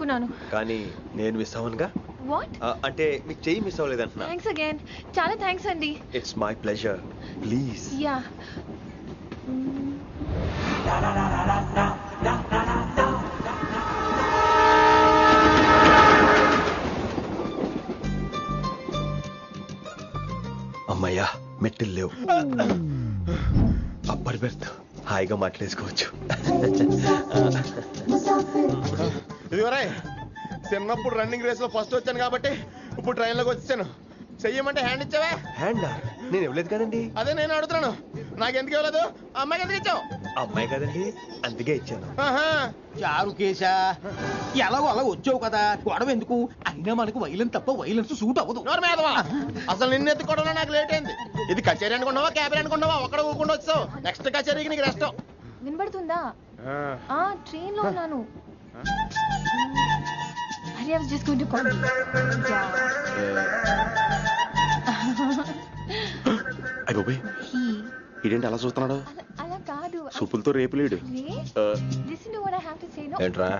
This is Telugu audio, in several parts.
అనుకున్నాను. కానీ నేను మిస్ అవ్వనుగా. వాట్? అంటే మీకు చెయ్యి మిస్ అవ్వలేదంటున్నా. Thanks again. చాలా థ్యాంక్స్ అండి. It's my pleasure. Please. Yeah. అమ్మయ్యా, మెట్టులు లేవు. అప్పర్ బెర్త్, హాయిగా మాట్లాడేసుకోవచ్చు. ఇదివరే చిన్నప్పుడు రన్నింగ్ రేస్ లో ఫస్ట్ వచ్చాను కాబట్టి ఇప్పుడు ట్రైన్ లోకి వచ్చాను. చెయ్యమంటే హ్యాండ్ ఇచ్చావే. హ్యాండా? నేను ఇవ్వలేదు కదండి. అదే నేను అడుగుతున్నాను, నాకెందుకు ఇవ్వలేదు? అమ్మాయికి ఎందుకు ఇచ్చావు? అమ్మాయి కదండి, అందుకే ఇచ్చాను. చారు కేశా, ఎలాగో అలా వచ్చావు కదా, గొడవ ఎందుకు? అయినా మనకు వైలెన్స్ తప్ప వైలెన్స్ సూట్ అవ్వదు. అసలు నిన్ను ఎత్తుకోవడంలో నాకు లేట్ అయింది. ఇది కచేరీ అనుకున్నావా, క్యాబిన్ అనుకున్నావా? ఒక్కడ ఊకుండా వచ్చావు. నెక్స్ట్ కచేరీకి నీకు రెస్ట్. వినబడుతుందా? ట్రైన్ లో ఉన్నాను. I was just going to call you. అయ్యో, ఇదేంటి అలా చూస్తున్నాడు? అలా కాదు. సూపులతో రేపు లేడు. Listen to what I have to say, no? ఏంట్రా?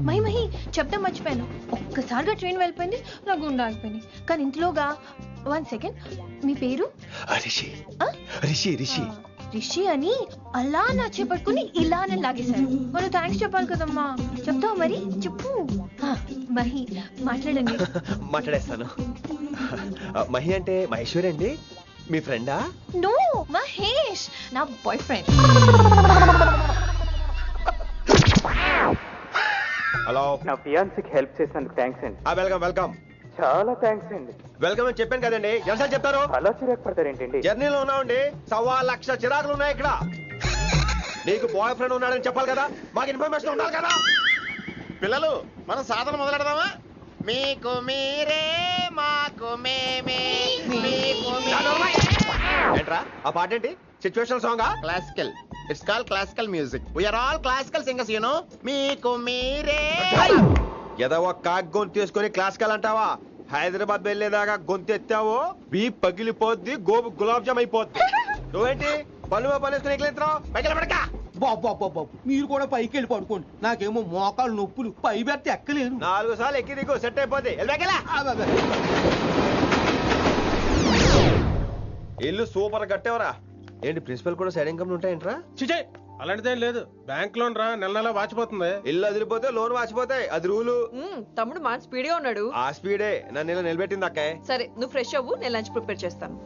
మహి చెప్పడం మర్చిపోయాను. ఒక్కసారిగా ట్రైన్ వెళ్ళిపోయింది, నా గుండె ఆగిపోయింది. కానీ ఇంట్లోగా 1 సెకండ్, మీ పేరు? రిషి. రిషి రిషి రిషి అని అలా నా చేపట్టుకుని ఇలానే లాగేశారు. మనం థ్యాంక్స్ చెప్పాలి కదమ్మా. చెప్తావు మరి? చెప్పు. మహి మాట్లాడండి. మాట్లాడేస్తాను. మహి అంటే మహేశ్వరి అండి, మీ ఫ్రెండా? నో, మహేష్ నా బాయ్ ఫ్రెండ్. హలో. నా ఫియాన్సీకి హెల్ప్ చేసినందుకు థ్యాంక్స్ అండి. Welcome welcome. చాలా థ్యాంక్స్ అండి. వెల్కమ్ అని చెప్పాను కదండి, ఎన్నిసార్లు చెప్తారు? అలా చిరాకు పడతారేంటండి? జర్నీలో ఉన్నామండి, 1,00,000 చిరాకులు ఉన్నాయి ఇక్కడ. నీకు బాయ్ ఫ్రెండ్ ఉన్నాడని చెప్పాలి కదా, మాకు ఇన్ఫర్మేషన్ ఉండాలి కదా. పిల్లలు, మనం సాధన మొదలెడదామా? మీకు మీరే, మాకు మేమే, మీకు ఏంట్రా ఆ పాట ఏంటి? సిచ్యువేషన్ సాంగా? Classical. It's called classical music. We are all classical singers, you know. మీకు మీరే. ఏదో ఒక కాక్ గొంతు తీసుకొని క్లాసికల్ అంటావా? హైదరాబాద్ వెళ్ళేదాకా గొంతు ఎత్తావో బీ పగిలిపోద్ది, గోబు గులాబ్ జామ్ అయిపోద్ది. నువ్వేంటి పనులు పనేసుకుని ఎక్కలేస్తున్నావు? పైకి పడక. బాబు మీరు కూడా పైకి వెళ్ళి పడుకోండి, నాకేమో మోకాలు నొప్పులు, పై బెర్త ఎక్కలేను. 4 సార్లు ఎక్కి దిగు, సెట్ అయిపోద్ది. ఇల్లు సూపర్ కట్టేవరా. ఏంటి ప్రిన్సిపల్ కూడా సైడ్ ఇన్కమ్ ఉంటాయంట్రా? చిచే, అలాంటిదేం లేదు. బ్యాంక్ లోన్ రా, నెల నెల వాచిపోతుంది. ఇల్లు అదిరిపోతే లోన్ వాచిపోతాయి, అది రూలు. తమ్ముడు మా స్పీడ్గా ఉన్నాడు. ఆ స్పీడే నన్ను ఇలా నిలబెట్టింది అక్కాయ్. సరే నువ్వు ఫ్రెష్ అవ్వు, నేను లంచ్ ప్రిపేర్ చేస్తాను.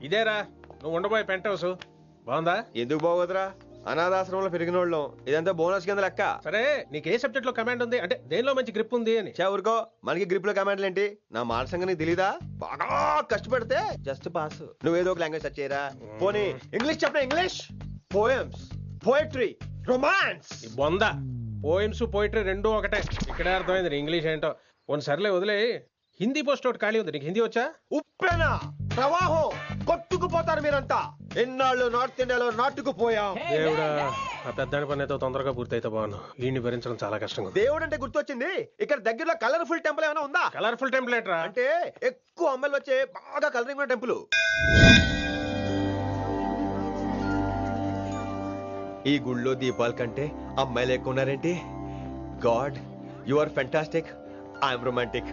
ఇదేరా నువ్వు ఉండబోయే పెంట్ హౌస్. బాగుందా? ఎందుకు బాగోదురా, అనాథాశ్రమంలో పెరిగినోళ్ళం. ఇదంతా బోనస్ కింద లెక్క. సరే నీకు ఏ సబ్జెక్ట్ లో కమాండ్ ఉంది, అంటే దేనిలో మంచి గ్రిప్ ఉంది అని. ఊరుకో, మనకి గ్రిప్ లో కమాండ్లు ఏంటి? నా మాట సంగతి నీకు తెలీదా? బాగా కష్టపడితే జస్ట్ పాస్. నువ్వేదో ఒక లాంగ్వేజ్ సెర్చ్ చేయరా. పోనీ ఇంగ్లీష్ చెప్పిన ఇంగ్లీష్, పోయమ్స్, పోయట్రీ, రొమాన్స్. బొంద పోయిమ్స్ పోయిటరీ రెండూ ఒకటే. ఇక్కడే అర్థమైంది ఇంగ్లీష్ ఏంటో. కొన్ని సర్లే వదిలే. హిందీ పోస్ట్ ఒకటి ఖాళీ ఉంది, నీకు హిందీ వచ్చా? ఉప్పెనా ప్రవాహం కొట్టుకుపోతారు మీరంతా. ఎన్నాళ్ళు నార్త్ ఇండియాలో నాటుకుపోయాం. దేవుడా, ఆ పెద్దాని పని అయితే తొందరగా పూర్తయితే బాగున్నాను. వీడిని భరించడం చాలా కష్టంగా. దేవుడు అంటే గుర్తొచ్చింది, ఇక్కడ దగ్గరలో కలర్ఫుల్ టెంపుల్ ఏమైనా ఉందా? కలర్ఫుల్ టెంపుల్ ఏంట్రా? అంటే ఎక్కువ అమ్మాయిలు వచ్చే బాగా కలరింగ్ ఉన్న టెంపుల్. ఈ గుళ్ళో దీపాల కంటే అమ్మాయిలు ఎక్కువ ఉన్నారేంటి? God, you are fantastic, I'm romantic.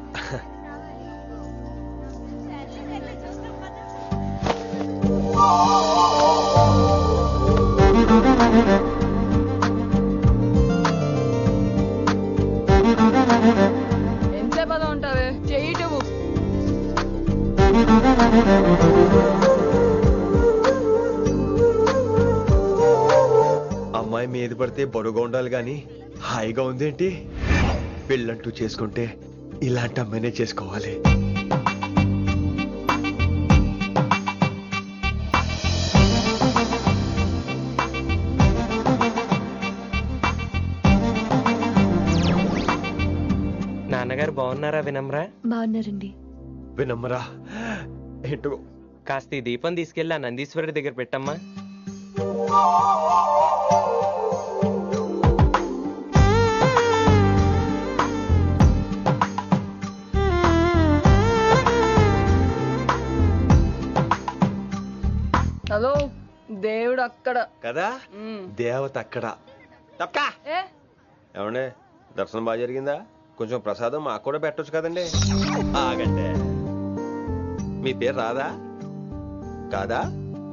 ఎంతసేపు అలా ఉంటావే, చెయ్యటము. అమ్మాయి మీద పడితే బరువుగా ఉండాలి గాని హాయిగా ఉందేంటి? పెళ్ళంటూ చేసుకుంటే ఇలాంటి అమ్మాయినే చేసుకోవాలి. నాన్నగారు బాగున్నారా వినమ్రా? బాగున్నారండి. వినమ్రా ఏంటో. కాస్త ఈ దీపం తీసుకెళ్ళి ఆ నందీశ్వరుడి దగ్గర పెట్టమ్మా. హలో, దేవుడు అక్కడ కదా, దేవత అక్కడ. తప్పకా ఏమండే దర్శనం బాగా జరిగిందా? కొంచెం ప్రసాదం మాకు కూడా పెట్టొచ్చు కదండి. ఆగండి, మీ పేరు రాదా కాదా?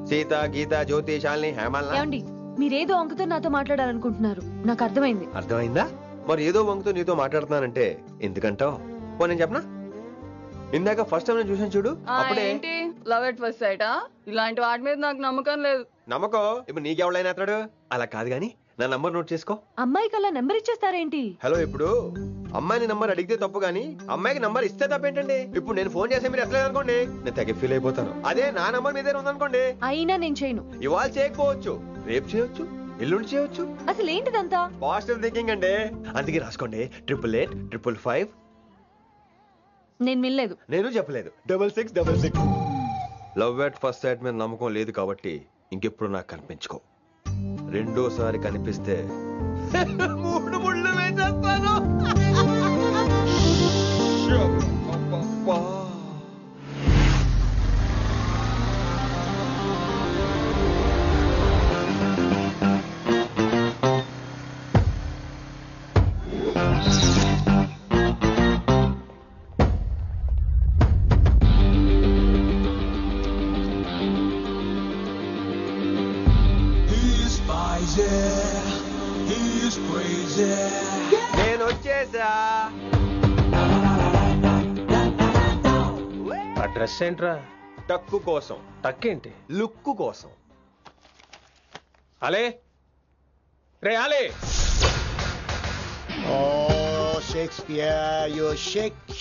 సీత, గీత, జ్యోతి, శాలిని, హేమల్నా? ఏమండి మీరేదో అంకుతో నాతో మాట్లాడాలనుకుంటున్నారు, నాకు అర్థమైంది. అర్థమైందా? మరి ఏదో వంగుతో నీతో మాట్లాడుతున్నానంటే ఎందుకంటావు? పో నేను చెప్పనా? ఇందాక ఫస్ట్ టైం నేను చూసాను చూడు, అప్పుడే. ఏంటి లవ్ ఎట్ ఫస్ట్ సైటా? ఇలాంటి వాటి మీద నాకు నమ్మకం లేదు. నమ్మకం ఇప్పుడు నీకెవడైనా అతడు? అలా కాదు గాని నా నంబర్ నోట్ చేసుకో. అమ్మాయికి అలా నెంబర్ ఇచ్చేస్తారేంటి? హలో, ఇప్పుడు అమ్మాయిని నంబర్ అడిగితే తప్పు గానీ అమ్మాయికి నంబర్ ఇస్తే తప్పేంటండి? ఇప్పుడు నేను ఫోన్ చేస్తే మీరు ఎట్లేదు అనుకోండి, నేను తెగ ఫీల్ అయిపోతాను. అదే నా నంబర్ మీ దగ్గర ఉందనుకోండి, అయినా నేను చేయను. ఇవాళ చేయకపోవచ్చు, రేపు చేయొచ్చు, ఎల్లుండి చేయొచ్చు. అసలు ఏంటిదంతా? పాజిటివ్ థింకింగ్ అండి. అందుకే రాసుకోండి 888 నేను వినలేదు. నేను చెప్పలేదు 6666. లవ్ ఎట్ ఫస్ట్ సైట్ మీద నమ్మకం లేదు కాబట్టి ఇంకెప్పుడు నాకు కనిపించుకో. రెండోసారి కనిపిస్తే 3 ముళ్ళు వేసేస్తాను. నేను వచ్చేసా. ఆ డ్రెస్ ఏంట్రా? టక్కు కోసం, టక్కేంటి? లుక్కు కోసం. అలే రే అలే. Oh, Shakespeare, you're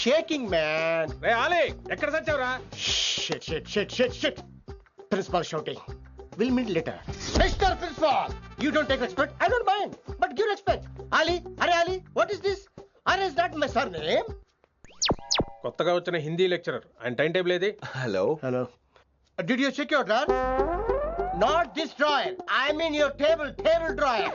shaking, man. రే అలే, ఎక్కడ చచ్చావురా? Shit. Principal shouting. We'll meet later. Mr. Principal, you don't take respect. I don't mind, but give respect. Ali, Ali, what is this? Ali is not my surname. కొత్తగా వచ్చిన హిందీ లెక్చరర్, ఆయన టైం టేబుల్ ఏది? Hello. Did you check your drawer? Not this drawer. I mean your table drawer.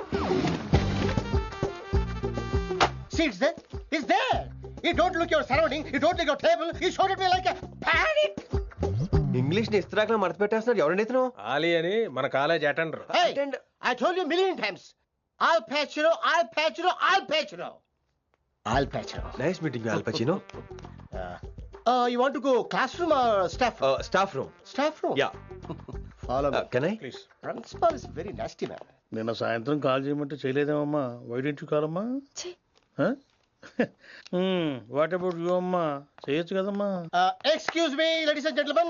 See, it's there. It's there. You don't look your surrounding. You don't look your table. You showed at me like a panic. English ని ఇస్త్రాకులో మడత పెట్టేస్తున్నాడు. ఎవరండి ఇతను? ఆలీ అని మన college attender. Hey, I told you a million times. I'll patch you. Nice meeting all పచినో. You want to go classroom or staff room? Staff room. Staff room? Yeah. Follow me. Can I? Please. Principal is very nasty man. నిన్న సాయంత్రం కాల్ చేయమంటే చేయలేదేమమ్మా? వై డెంట్ యు కాల్ అమ్మా? వాట్ అబౌట్ యు అమ్మా? చేయొచ్చు కదమ్మా. Excuse me, ladies and gentlemen.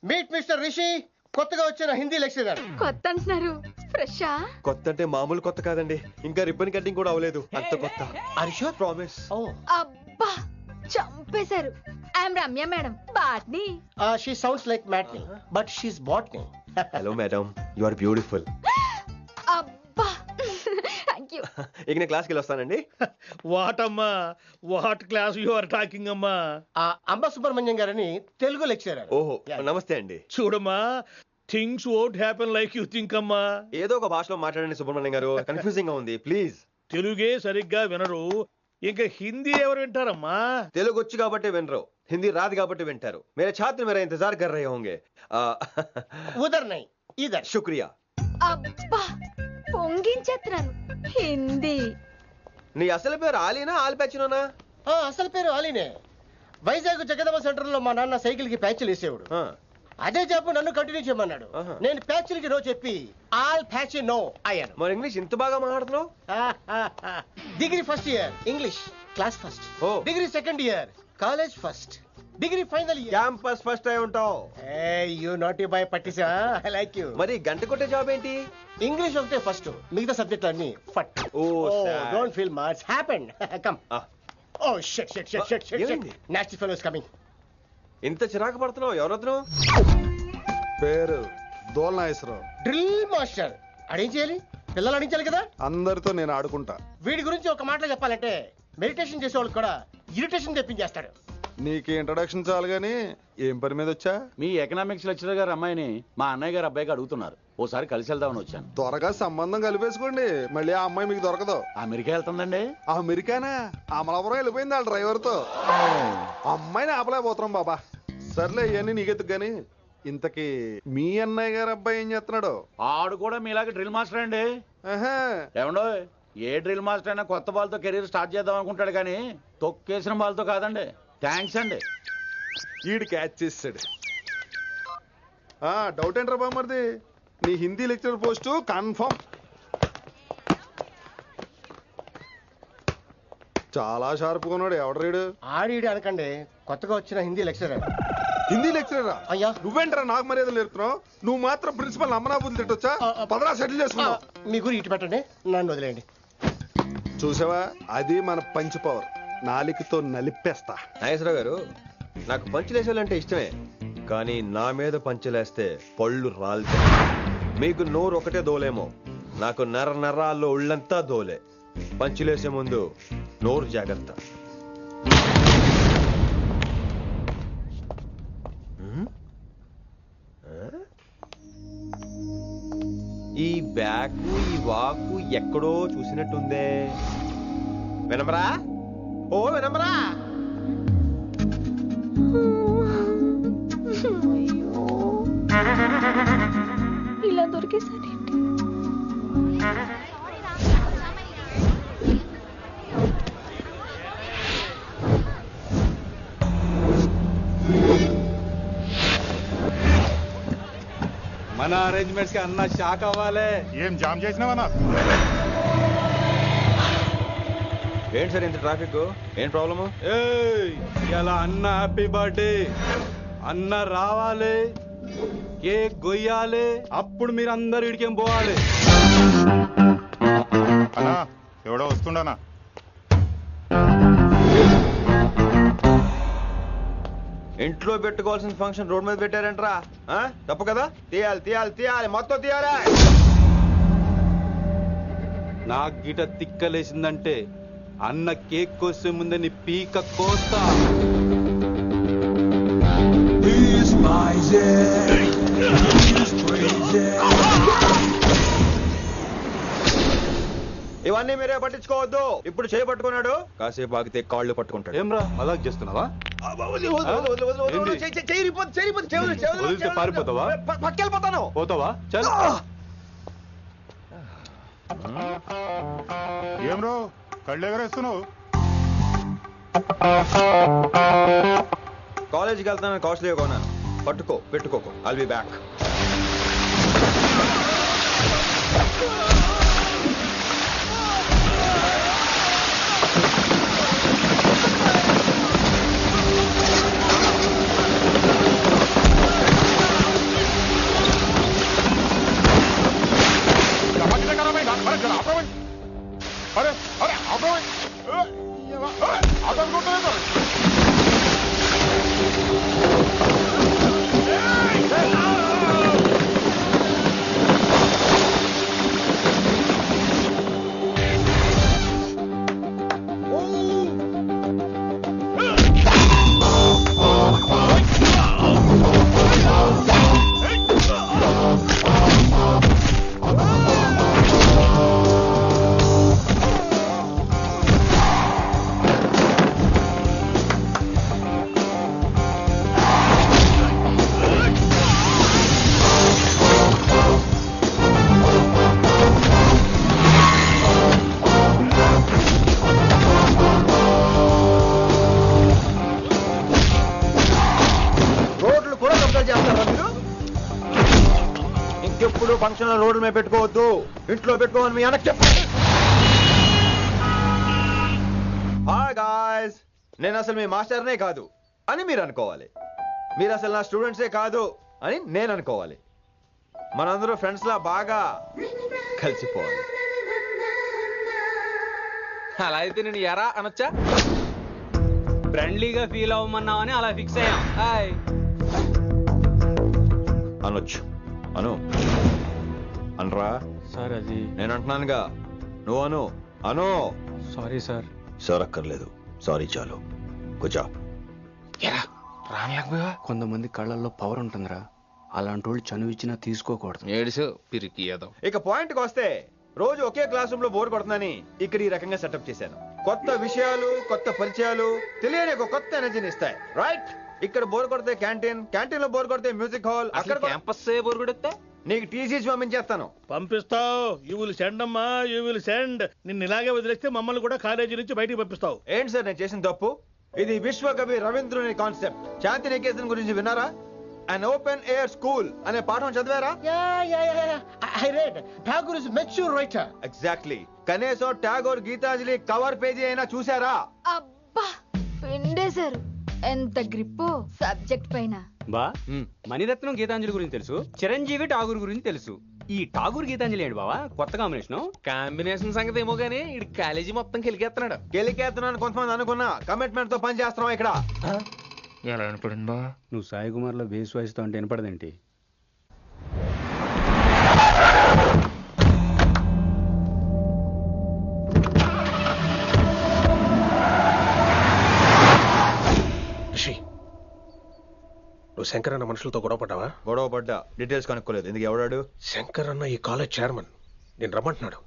Meet Mr. Rishi. కొత్తగా వచ్చిన హిందీ లెక్చరర్. కొత్త అంటున్నారు, ఫ్రెషా? కొత్త అంటే మామూలు కొత్త కాదండి, ఇంకా రిబ్బన్ కటింగ్ కూడా అవ్వలేదు, అంత కొత్త. Are you sure? Promise. Oh. అబ్బా చంపేశారు. I'm Ramya madam, botany. She sounds like Matney, but she's botany. Hello madam, you are beautiful. అబ్బా థ్యాంక్ యూ. ఇక నేను క్లాస్కి వెళ్ళి వస్తానండి. వాట్ అమ్మా, what class you are talking అమ్మా? అంబ సుబ్రహ్మణ్యం గారని తెలుగు లెక్చరర్. ఓహో, నమస్తే అండి. చూడమ్మా, things won't happen like you think అమ్మా. ఏదో ఒక భాషలో మాట్లాడండి సుబ్రహ్మణ్యం గారు, కన్ఫ్యూజింగ్ గా ఉంది, ప్లీజ్. తెలుగే సరిగ్గా వినరు, ఇంకా హిందీ ఎవరు వింటారమ్మా? తెలుగు వచ్చు కాబట్టి వినరు, హిందీ రాదు కాబట్టి వింటారు. మేరే ఛాత్ర మేరా ఇంతజార్ కర్ రహే హోంగే. ఉదర్ నై ఇదర్. శుక్రియా. అబ్బా పొంగించేస్తున్నాను. హిందీ. నీ అసలు పేరు ఆలీనా ఆల్పచ్చినోనా? అసలు పేరు ఆలీనే. వైజాగ్ జగదమ్మ సెంటర్ లో మా నాన్న సైకిల్ కి ప్యాచ్లు వేసేవాడు. అదే జాబ్ నన్ను కంటిన్యూ చేయమన్నాడు. నేను ప్యాచ్లకి నో చెప్పి ఆల్ ప్యాచ్ నో అయ్యాను. మరి ఇంగ్లీష్ ఇంత బాగా మాట్లాడుతున్నావు? Degree first year English class first. Degree second year college first. Degree final year campus first అయి ఉంటావు. యూ నాట్ బై పట్టిసా. I like you. మరి గంట కొట్టే జాబ్ ఏంటి? ఇంగ్లీష్ ఒకటే ఫస్ట్, మిగతా సబ్జెక్ట్ అన్ని ఫట్. Don't feel much happened. Come. Oh shit shit shit shit shit. Nasty fellows coming. ఇంత చిరాకు పడుతున్నావు, ఎవరొద్దు? పేరు దోల్నాగేశ్వరరావు. Drill master. అడేం చేయాలి? పిల్లలు అడించాలి కదా. అందరితో నేను ఆడుకుంటా. వీడి గురించి ఒక మాటలో చెప్పాలంటే మెడిటేషన్ చేసే వాళ్ళు కూడా ఇరిటేషన్ తెప్పించేస్తాడు. నీకు ఇంట్రడక్షన్ చాలు గానీ ఏం పని మీద వచ్చా? మీ ఎకనామిక్స్ లెక్చరర్ గారు అమ్మాయిని మా అన్నయ్య గారు అబ్బాయికి అడుగుతున్నారు, ఓసారి కలిసి వెళ్దామని వచ్చాను. త్వరగా సంబంధం కలిపేసుకోండి, మళ్ళీ ఆ అమ్మాయి మీకు దొరకదు. అమెరికా వెళ్తుందండి. అమెరికానా? అమలాపురం వెళ్ళిపోయింది వాళ్ళ డ్రైవర్ తో. అమ్మాయిని ఆపలేకపోతున్నాం బాబా. సర్లే ఇవన్నీ నీకెత్తుకు గాని, ఇంతకీ మీ అన్నయ్య గారు అబ్బాయి ఏం చేస్తున్నాడు? ఆడు కూడా మీలాగే డ్రిల్ మాస్టర్ అండి. ఏమండో ఏ డ్రిల్ మాస్టర్ అయినా కొత్త బాల్తో కెరీర్ స్టార్ట్ చేద్దాం అనుకుంటాడు కానీ తొక్కేసిన బాల్తో కాదండి. థ్యాంక్స్ అండి. ఈడు క్యాచ్ చేసాడు. డౌట్ ఏంట్రా బామ్మర్ది, నీ హిందీ లెక్చరర్ పోస్టు కన్ఫర్మ్. చాలా షార్ప్గా ఉన్నాడు. ఎవడరీడు? ఆడిడు అనకండి, కొత్తగా వచ్చిన హిందీ లెక్చరర్. హిందీ లెక్చరరా? అయ్యా నువ్వేంట్రా నాకు మర్యాదలు నేర్పుతున్నావు? నువ్వు మాత్రం ప్రిన్సిపల్ అమ్మనాబుద్ధి తిట్టొచ్చా? పదరా సెటిల్ చేసుకున్నావు. మీ గురి ఇటు పెట్టండి, నన్ను వదిలేయండి. చూసావా, అది మన పంచ్ పవర్. నాలికతో నలిపేస్తా. నాగేశ్వరరావు గారు, నాకు పంచులేసేవాళ్ళంటే ఇష్టమే, కానీ నా మీద పంచులేస్తే పళ్ళు రాలితే. మీకు నోరు ఒకటే దోలేమో, నాకు నరాల్లో ఒళ్ళంతా దోలే. పంచులేసే ముందు నోరు జాగ్రత్త. ఈ బ్యాకు ఈ వాకు ఎక్కడో చూసినట్టుందే. వినమరా? ఓ వినమరా? ఇలా దొరికేసారేంటి? మన అరేంజ్మెంట్స్ కి అన్న షాక్ అవ్వాలి. ఏం జామ్ చేసినావన్నా? ఏంటి సార్ ఇంత ట్రాఫిక్? ఏం ప్రాబ్లము? ఇలా అన్న హ్యాపీ బర్త్డే, అన్న రావాలి, కేక్ గొయ్యాలి, అప్పుడు మీరు అందరు ఇడికేం పోవాలి. అన్నా ఎవడో వస్తుండనా? ఇంట్లో పెట్టుకోవాల్సిన ఫంక్షన్ రోడ్ మీద పెట్టారంటరా? తప్పు కదా? తీయాలి తీయాలి తీయాలి, మొత్తం తీయాలి. నాకు గిట తిక్కలేసిందంటే అన్న కేక్ కోసే ముందే నీ పీక కోస్తా. ఇవన్నీ మీరే పట్టించుకోవద్దు. ఇప్పుడు చేయి పట్టుకున్నాడు, కాసేపు ఆగితే కాళ్ళు పట్టుకుంటాడు. ఏమ్రా మజాక్ చేస్తున్నావా? పారిపోతావా? పట్టుకెళ్ళిపోతాను. పోతావా? చల్. ఏం రో కళ్ళు ఎగరేస్తున్నావు? కాలేజీకి వెళ్తానని కాస్ట్లీగా కొన్నాను. పట్టుకో, పెట్టుకోకు. I'll be back. అరే అరే అబ్బాయి ఇంకెప్పుడు ఫంక్షన్ రోడ్ల మీద పెట్టుకోవద్దు, ఇంట్లో పెట్టుకోమని మీ అన్నకి చెప్పండి. హాయ్ గాయ్స్, నేను అసలు మీ మాస్టర్నే కాదు అని మీరు అనుకోవాలి. మీరు అసలు నా స్టూడెంట్సే కాదు అని నేను అనుకోవాలి. మనందరూ ఫ్రెండ్స్ లా బాగా కలిసిపోవాలి. అలా అయితే నేను ఎరా అనొచ్చా? ఫ్రెండ్లీగా ఫీల్ అవ్వమన్నావని అలా ఫిక్స్ అయ్యాం. హాయ్ అనొచ్చు. అను అనరా సార్. అది నేను అంటున్నానుగా, నువ్వు అను. అను. Sorry sir. సార్ అక్కర్లేదు, సారీ చాలు. గుజా. కొంతమంది కళ్ళల్లో పవర్ ఉంటుందిరా, అలాంటి వాళ్ళు చనువు ఇచ్చినా తీసుకోకూడదు. ఏడుసు పిరికి ఏదో. ఇక పాయింట్కి వస్తే, రోజు ఒకే క్లాస్ రూమ్ లో బోర్ కొడుతుందని ఇక్కడ ఈ రకంగా సెటప్ చేశాను. కొత్త విషయాలు, కొత్త పరిచయాలు తెలియని ఒక కొత్త ఎనర్జీని ఇస్తాయి. రైట్? ఇక్కడ బోర్ కొడితే క్యాంటీన్, క్యాంటీన్ లో బోర్ కొడితే మ్యూజిక్ హాల్, అక్కడ క్యాంపస్ బోర్ కొడితే నీకు టీసీ పంపించేస్తాను. పంపిస్తావు. యూ విల్ సెండ్ అమ్మా, యూ విల్ సెండ్. నిన్ను ఇలాగే వదిలేస్తే మమ్మల్ని కూడా కాలేజీ నుంచి బయటికి పంపిస్తావు. ఏంటి సార్ నేను చేసిన తప్పు? ఇది విశ్వకవి రవీంద్రుని కాన్సెప్ట్. శాంతి నికేతన్ గురించి విన్నారా? An open air school అనే పాఠం చదివారా? I read. Tagore is a mature writer. Exactly. కనీసం టాగోర్ గీతాంజలి కవర్ పేజీ అయినా చూసారా? అబ్బా పిండేశారు. ఎంత గ్రిప్పు సబ్జెక్ట్ పైన. బా మణిరత్నం గీతాంజలి గురించి తెలుసు, చిరంజీవి ఠాగూర్ గురించి తెలుసు. ఈ ఠాగూర్ గీతాంజలి ఏంటి బావా కొత్త కాంబినేషన్ సంగతి ఏమో గానీ ఇడు కాలేజీ మొత్తం కెలికేస్తున్నాడు. గెలికేస్తున్నాను కొంతమంది అనుకున్నా, కమిట్మెంట్ తో పని చేస్తున్నాం ఇక్కడ. ఎలా వినపడింది బా? నువ్వు సాయి కుమార్ లో బేస్ వాయిస్ తో అంటే వినపడదేంటి? నువ్వు శంకర్ అన్న మనుషులతో గొడవ పడ్డావా? గొడవ పడ్డా, డీటెయిల్స్ కనుక్కోలేదు. ఎందుకు? ఎవడాడు? శంకర్ అన్న ఈ కాలేజ్ చైర్మన్. నేను రమ్మంటున్నాడు.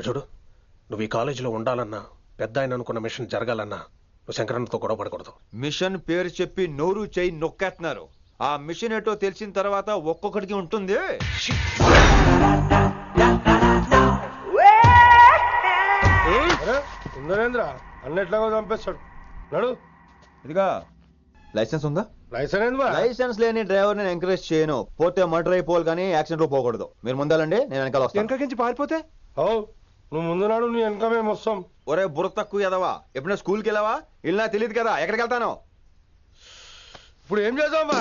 చూడు, నువ్వు ఈ కాలేజీలో ఉండాలన్నా, పెద్ద ఆయన అనుకున్న మిషన్ జరగాలన్నా నువ్వు శంకర్ అన్నతో గొడవ పడకూడదు. మిషన్ పేరు చెప్పి నోరు చేయి నొక్కేస్తున్నారు. ఆ మిషన్ ఏటో తెలిసిన తర్వాత ఒక్కొక్కడికి ఉంటుంది. ఉందరేంద్ర అన్నట్లాగా చంపేస్తాడు. నడు. ఇదిగా లైసెన్స్ ఉందా? లైసెన్స్ లేని డ్రైవర్ నేను ఎంకరేజ్ చేయను. పోతే మర్డర్ అయిపోవాలి కానీ యాక్సిడెంట్ లో పోకూడదు. మీరు ముందాలండి, నేను వెనకాల వస్తాను. వెనకకించి పారిపోతే నువ్వు ముందు నాడు నీ వెనక మేము వస్తాం. ఒరే బుర్ర తక్కువ ఎదవా, ఎప్పుడైనా స్కూల్కి వెళ్ళావా? ఇలా తెలియదు కదా ఎక్కడికి వెళ్తాను. ఇప్పుడు ఏం చేద్దామా?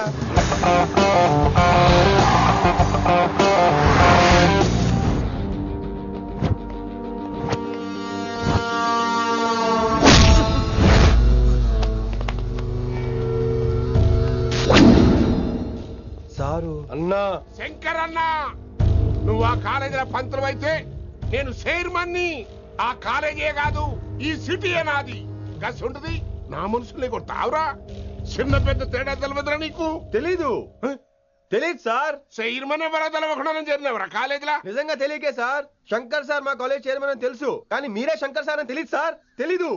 సారు అన్నా, శంకర్ అన్నా, నువ్వు ఆ కాలేజీలో పంతులు అయితే నేను చైర్మన్ని. ఆ కాలేజీ కాదు, ఈ సిటీయే నాది. గస్ ఉంటుంది నా మనుషుల్ని కొడతావురా? చిన్న పెద్ద తేడా తెలవదురా నీకు? తెలీదు సార్. చైర్మన్ ఎవరో తెలవకుండా చేరినవరా కాలేజీలో? నిజంగా తెలియకే సార్. శంకర్ సార్ మా కాలేజ్ చైర్మన్ అని తెలుసు, కానీ మీరే శంకర్ సార్ అని తెలియదు సార్. తెలీదు.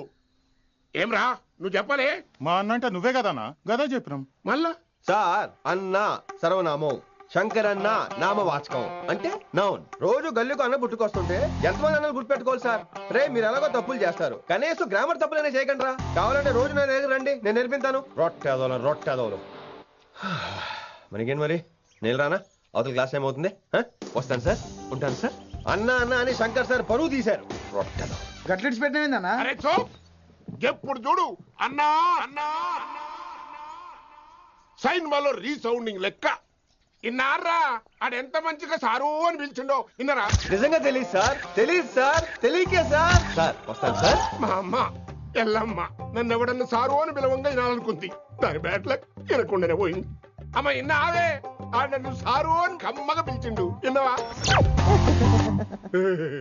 ఏమ్రా నువ్వు చెప్పలే? మా అన్న అంటే నువ్వే కదన్నా? గదా చెప్పినాం. మళ్ళా సార్ అన్న సర్వనామం, శంకర్ అన్న నామవాచకం అంటే నౌన్. రోజు గల్లుకు అన్న పుట్టుకొస్తుంటే ఎంతమంది అన్నలు గుర్తుపెట్టుకోవాలి సార్? రే మీరు ఎలాగో తప్పులు చేస్తారు, కనీసం గ్రామర్ తప్పులనే చేయకండి రా. కావాలంటే రోజు నా దగ్గర రండి, నేను నేర్పిస్తాను. రొట్టెదోలు మనకేంటి మరి? నేను రానా? అవతల క్లాస్ టైం అవుతుంది. వస్తాను సార్, ఉంటాను సార్. అన్న అన్న అని శంకర్ సార్ పరువు తీశారు. రొట్టెదో గట్లెట్స్ పెట్టినా? అరే చో, ఎప్పుడు చూడు అన్నా అన్నా సైన్ బాలో రీసౌండింగ్ లెక్క. ఇన్నారా ఆడెంత మంచిగా సారు అని పిలిచిండో ఇన్నరా? నిజంగా తెలియదు సార్. తెలియకే సార్. సార్ వస్తాను సార్. మా అమ్మ ఎల్లమ్మ నన్ను ఎవడన్నా సారు అని పిలవంగా వినాలనుకుంది. దాని బ్యాట్ల వినకుండానే పోయింది. అమ్మ ఇన్నావే, ఆడ నన్ను సారు అని కమ్మగా పిలిచిండు. విన్నావా?